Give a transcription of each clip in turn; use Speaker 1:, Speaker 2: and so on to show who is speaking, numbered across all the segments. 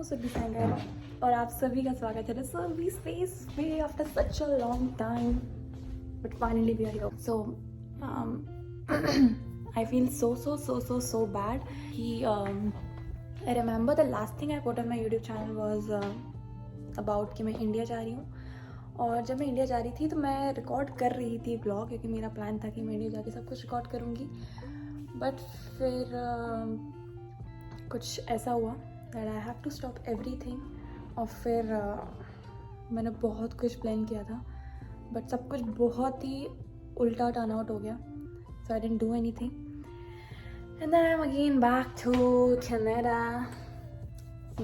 Speaker 1: Surabhi Sanger और आप सभी का स्वागत है सुरभि स्पेस में after such a long time but finally we are here so I feel so bad. I remember the last thing I put on my YouTube channel was about कि मैं India जा रही हूँ. और जब मैं इंडिया जा रही थी तो मैं रिकॉर्ड कर रही थी ब्लॉग क्योंकि मेरा प्लान था कि मैं इंडिया जाके सब कुछ रिकॉर्ड करूँगी. बट फिर कुछ ऐसा हुआ that I have to stop everything. और फिर मैंने बहुत कुछ प्लान किया था बट सब कुछ बहुत ही उल्टा टर्न आउट हो गया. So I didn't do anything. And then I'm again back to Canada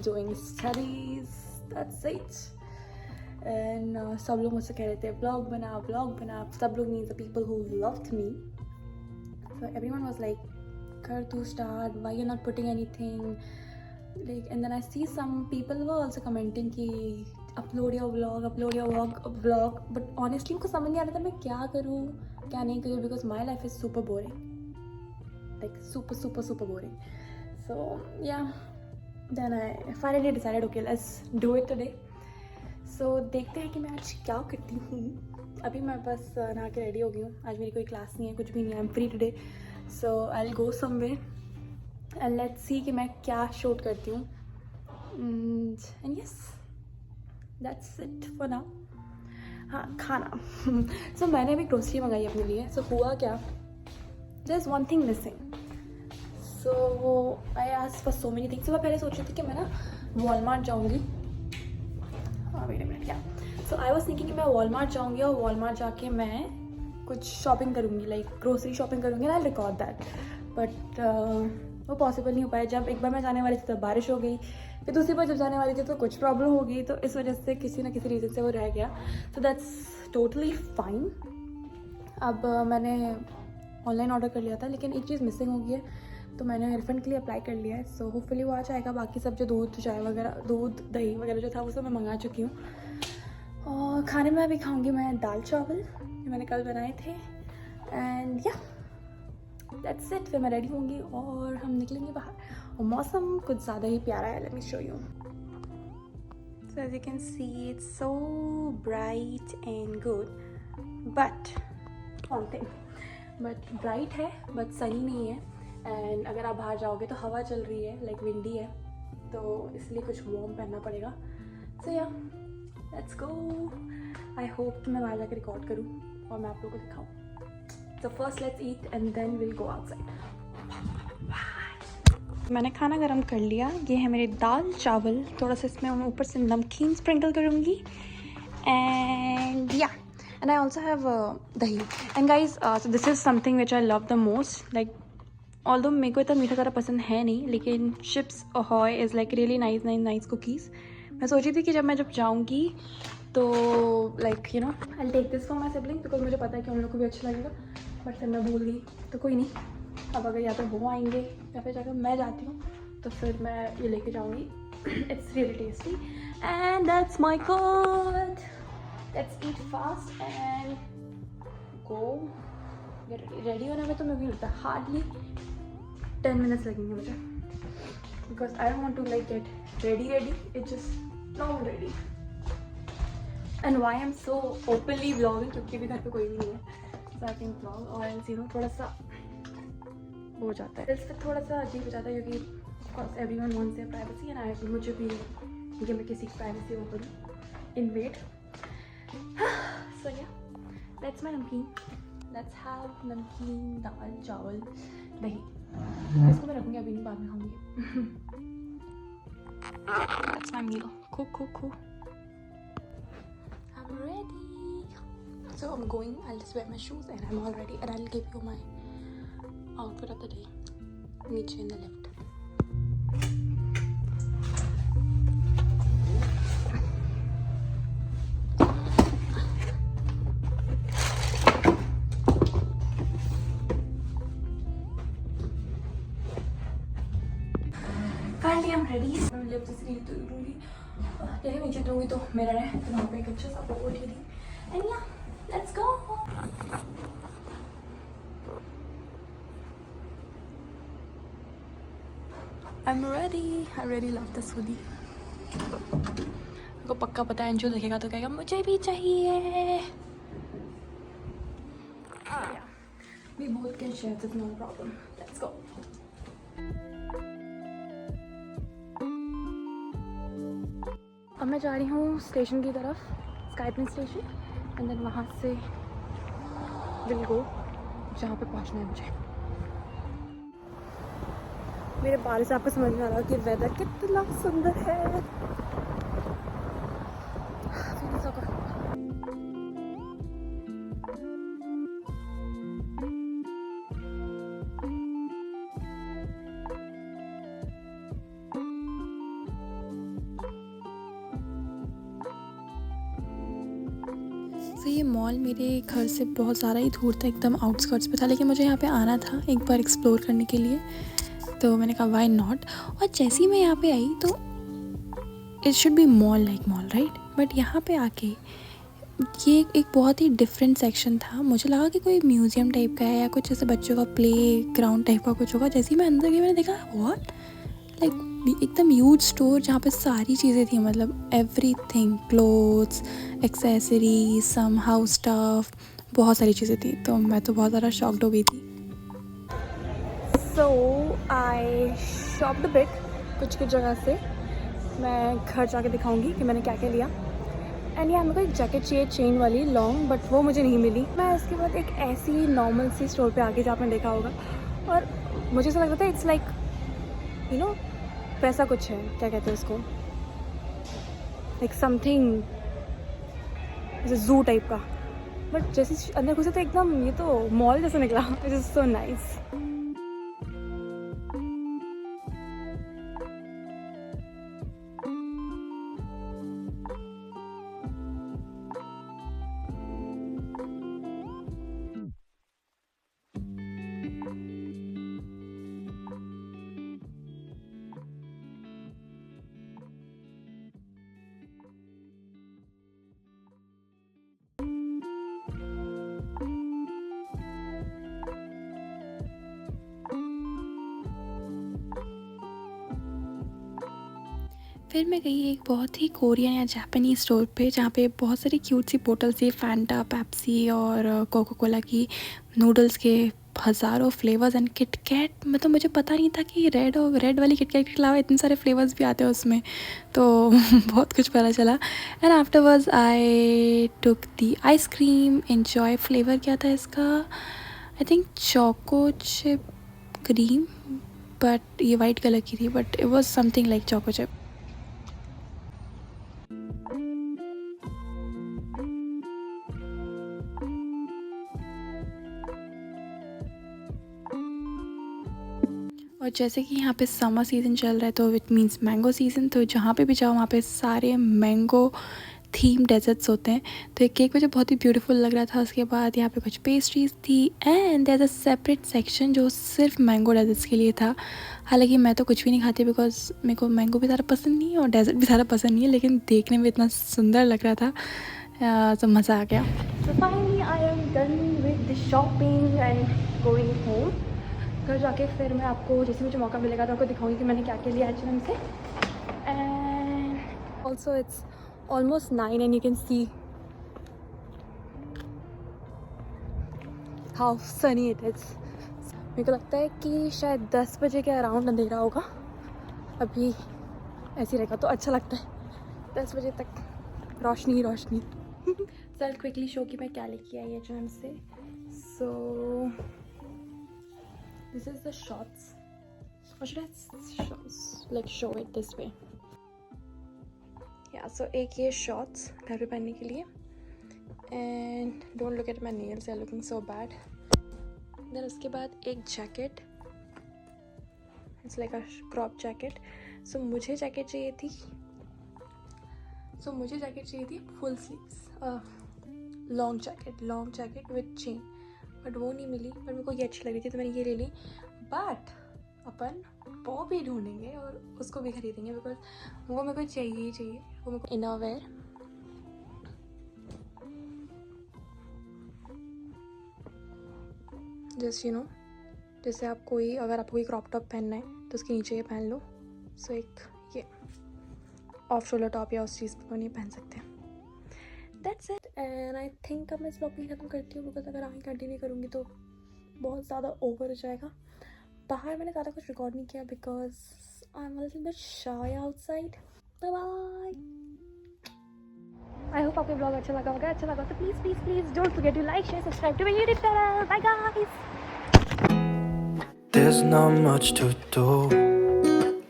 Speaker 1: doing studies. That's it. And सब लोग मुझसे कह रहे थे vlog बना. सब लोग means the people who loved me. So everyone was like, कर तू start. Why you're not putting anything? Like, and then I see some people were also commenting कि upload your vlog. But honestly मुझको समझ नहीं आ रहा था मैं क्या करूँ क्या नहीं करूँ because my life is super boring. Like super boring. So yeah, then I finally decided okay let's do it today. So देखते हैं कि मैं आज क्या करती हूँ. अभी मैं बस नहा के रेडी हो गई हूँ. आज मेरी कोई क्लास नहीं है कुछ भी नहीं है. I'm free today. So I'll go somewhere and let's see कि मैं क्या शूट करती हूँ. And yes, that's it for now. हाँ खाना. So मैंने अभी ग्रोसरी मंगाई अपने लिए. So हुआ क्या, there's one thing missing. So I asked for so many things. So मैं पहले सोच रही थी कि मैं ना वॉलमार्ट जाऊँगी. wait a minute, yeah. So I was thinking कि मैं वॉलमार्ट जाऊँगी और वॉलमार्ट जाके मैं कुछ शॉपिंग करूँगी लाइक ग्रोसरी शॉपिंग करूँगी and I'll record that. But वो पॉसिबल नहीं हो पाया. जब एक बार मैं जाने वाली थी तो बारिश हो गई. फिर दूसरी बार जब जाने वाली थी तो कुछ प्रॉब्लम हो गई. तो इस वजह से किसी ना किसी रीज़न से वो रह गया. So that's totally fine. अब मैंने ऑनलाइन ऑर्डर कर लिया था लेकिन एक चीज़ मिसिंग हो गई है तो मैंने रिफंड के लिए अप्लाई कर लिया है. सो होपफुली वो आ जाएगा. बाकी सब जो दूध चाय वगैरह दूध दही वगैरह जो था वो सब मैं मंगा चुकी हूँ. और खाने में अभी खाऊँगी मैं दाल चावल जो मैंने कल बनाए थे. एंड या दैट्स इट. फिर मैं रेडी होंगी और हम निकलेंगे बाहर. और मौसम कुछ ज़्यादा ही प्यारा है. Let me show you. So as you can see it's so bright and good but one thing but bright है बट सनी नहीं है. एंड अगर आप बाहर जाओगे तो हवा चल रही है लाइक विंडी है तो इसलिए कुछ वार्म पहनना पड़ेगा. सो या लेट्स गो. आई होप कि मैं बाहर जाकर रिकॉर्ड करूँ और मैं आप लोगों को दिखाऊँ. So first let's eat and then we'll go outside. मैंने खाना गरम कर लिया. ये है मेरे दाल चावल. थोड़ा सा इसमें मैं ऊपर से नमकीन स्प्रिंकल करूँगी. And yeah, and I also have dahi. And guys, so this is something which I love the most. Like, although मेरे को इतना मीठा ज़्यादा पसंद है नहीं लेकिन Chips Ahoy is like really nice cookies. मैं सोची थी कि जब जाऊँगी तो like you know I take this for my sibling because मुझे पता है कि उन लोग को भी अच्छा लगेगा. बट फिर मैं भूल गई तो कोई नहीं. अब अगर या तो वो आएंगे या फिर जाकर मैं जाती हूँ तो फिर मैं ये लेके जाऊँगी. It's really tasty and that's my God. Let's eat fast and go. Ready होने में तो मैं भी लगता है हार्डली 10 मिनट्स लगेंगे मुझे because I don't want to like get ready. It's just not ready. And why I am so openly vlogging क्योंकि भी घर पे कोई भी नहीं है. So I can vlog और यू नो थोड़ा सा वो हो जाता है. फिर थोड़ा सा अजीब हो जाता है क्योंकि of course everyone wants their privacy and I मुझे भी कि मैं किसी की प्राइवेसी वो करूँ invade. So yeah, that's my नमकीन. Let's have नमकीन दाल चावल दही. इसको मैं रखूँगी अभी नहीं बाद में खाऊँगी. That's my meal. Cool. I'm ready. So I'm going. I'll just wear my shoes and I'm all ready and I'll give you my outfit of the day. Meet you in the lift. Finally I'm ready. मैं lift से नीचे उतरूँगी. यही नीचे उतरूँगी तो मेरा है तो वहाँ पे एक अच्छा सा फोटो उठी थी. And yeah, let's go. I'm ready. I really love this hoodie. को पक्का पता है, अंशु देखेगा तो कहेगा मुझे भी चाहिए। We both can share, that's no problem. Let's go. अब मैं जा रही हूँ स्टेशन की तरफ, स्काईप्लेन स्टेशन, एंड देन वहाँ से विल गो जहाँ पे पहुँचना है मुझे। मेरे बाल से आपको समझ में आ रहा है कि वेदर कितना सुंदर है। तो ये मॉल मेरे घर से बहुत ज़्यादा ही दूर था, एकदम आउटस्कर्ट्स पे था, लेकिन मुझे यहाँ पे आना था एक बार एक्सप्लोर करने के लिए, तो मैंने कहा वाई नॉट। और जैसे ही मैं यहाँ पे आई तो it should be mall like mall right, but यहाँ पे आके ये एक बहुत ही डिफरेंट सेक्शन था। मुझे लगा कि कोई म्यूज़ियम टाइप का है या कुछ ऐसे बच्चों का प्ले ग्राउंड टाइप का कुछ होगा। जैसे ही मैं अंदर गई मैंने देखा व्हाट, लाइक एकदम ह्यूज स्टोर जहाँ पे सारी चीज़ें थी, मतलब एवरीथिंग, क्लोथ्स, एक्सेसरीज, सम हाउस स्टफ, बहुत सारी चीज़ें थी। तो मैं तो बहुत ज़्यादा शॉक्ड हो गई थी। सो आई शॉप्ड अ बिट, कुछ जगह से मैं घर जाके दिखाऊंगी कि मैंने क्या क्या लिया। एंड यहाँ मेरे को एक जैकेट चाहिए चेन वाली लॉन्ग, बट वो मुझे नहीं मिली। मैं उसके बाद एक ऐसी नॉर्मल सी स्टोर पे आके, जहाँ आपने देखा होगा, और मुझे ऐसा लग रहा था इट्स लाइक यू नो वैसा कुछ है, क्या कहते हैं उसको, लाइक समथिंग जैसे जू टाइप का, बट जैसे अंदर घुसे तो एकदम ये तो मॉल जैसा निकला। It is so nice. फिर मैं गई एक बहुत ही कोरियन या जापानीज स्टोर पे, जहाँ पे बहुत सारी क्यूट सी बोटल्स थी, फैंटा, पेप्सी और कोको कोला की, नूडल्स के हज़ारों फ्लेवर्स एंड किटकैट। मतलब मुझे पता नहीं था कि रेड वाली किटकैट के अलावा इतने सारे फ्लेवर्स भी आते हैं उसमें, तो बहुत कुछ पता चला। And afterwards I took the ice cream, enjoy. Flavour क्या था इसका, I think choco chip cream, but ये वाइट कलर की थी, but it was something like choco chip. और जैसे कि यहाँ पे समर सीज़न चल रहा है, तो इट मीन्स मैंगो सीज़न, तो जहाँ पे भी जाओ वहाँ पे सारे मैंगो थीम डेजर्ट्स होते हैं। तो एक केक मुझे बहुत ही ब्यूटीफुल लग रहा था। उसके बाद यहाँ पे कुछ पेस्ट्रीज थी, and there is a separate section जो सिर्फ मैंगो डेजर्ट्स के लिए था। हालांकि मैं तो कुछ भी नहीं खाती, बिकॉज मेरे को मैंगो भी ज़्यादा पसंद नहीं है और डेजर्ट भी ज़्यादा पसंद नहीं है, लेकिन देखने में इतना सुंदर लग रहा था, तो मज़ा आ गया। तो finally I am done with the shopping and going home. घर जाके फिर मैं आपको जैसे मुझे मौका मिलेगा तो आपको दिखाऊंगी कि मैंने क्या क्या लिया H&M से। And also it's almost 9 and you can see how Sunny it is. मेरे को लगता है कि शायद 10 बजे के अराउंड अंधेरा होगा, अभी ऐसे रहेगा तो अच्छा लगता है, 10 बजे तक रोशनी ही रोशनी। चल क्विकली शो कि मैं क्या लेके आई H&M से। सो this is the shorts, or should I show it this way? Yeah, so एक ये shorts घर पे पहनने के लिए, and don't look at my nails, they're looking so bad. Then उसके बाद एक jacket, it's like a crop jacket. So मुझे jacket चाहिए थी full sleeves, long jacket with chain, but वो नहीं मिली। पर मेरे को ये अच्छी लगी थी तो मैंने ये ले ली। बट अपन वो भी ढूंढेंगे और उसको भी खरीदेंगे, बिकॉज वो मेरे को चाहिए ही चाहिए। वो मेरे को inner wear, just you know, जैसे आप अगर आपको कोई क्रॉप टॉप पहनना है तो उसके नीचे ये पहन लो। सो एक ये ऑफ शोल्डर टॉप या उस चीज़ को नहीं पहन सकते. That's it. And I think अब मैं इस ब्लॉग को ख़त्म करती हूँ, बिकॉज अगर आगे कंटिन्यू करूँगी तो बहुत ज़्यादा ओवर हो जाएगा. बाहर मैंने ज़्यादा कुछ रिकॉर्ड नहीं किया because I am a little bit shy outside. Bye bye. I hope आपको ब्लॉग अच्छा लगा होगा. अच्छा लगा तो please please please don't forget to like share subscribe to my YouTube channel. Bye guys.
Speaker 2: There's not much to do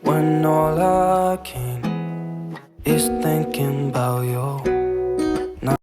Speaker 2: when all I can is thinking about you.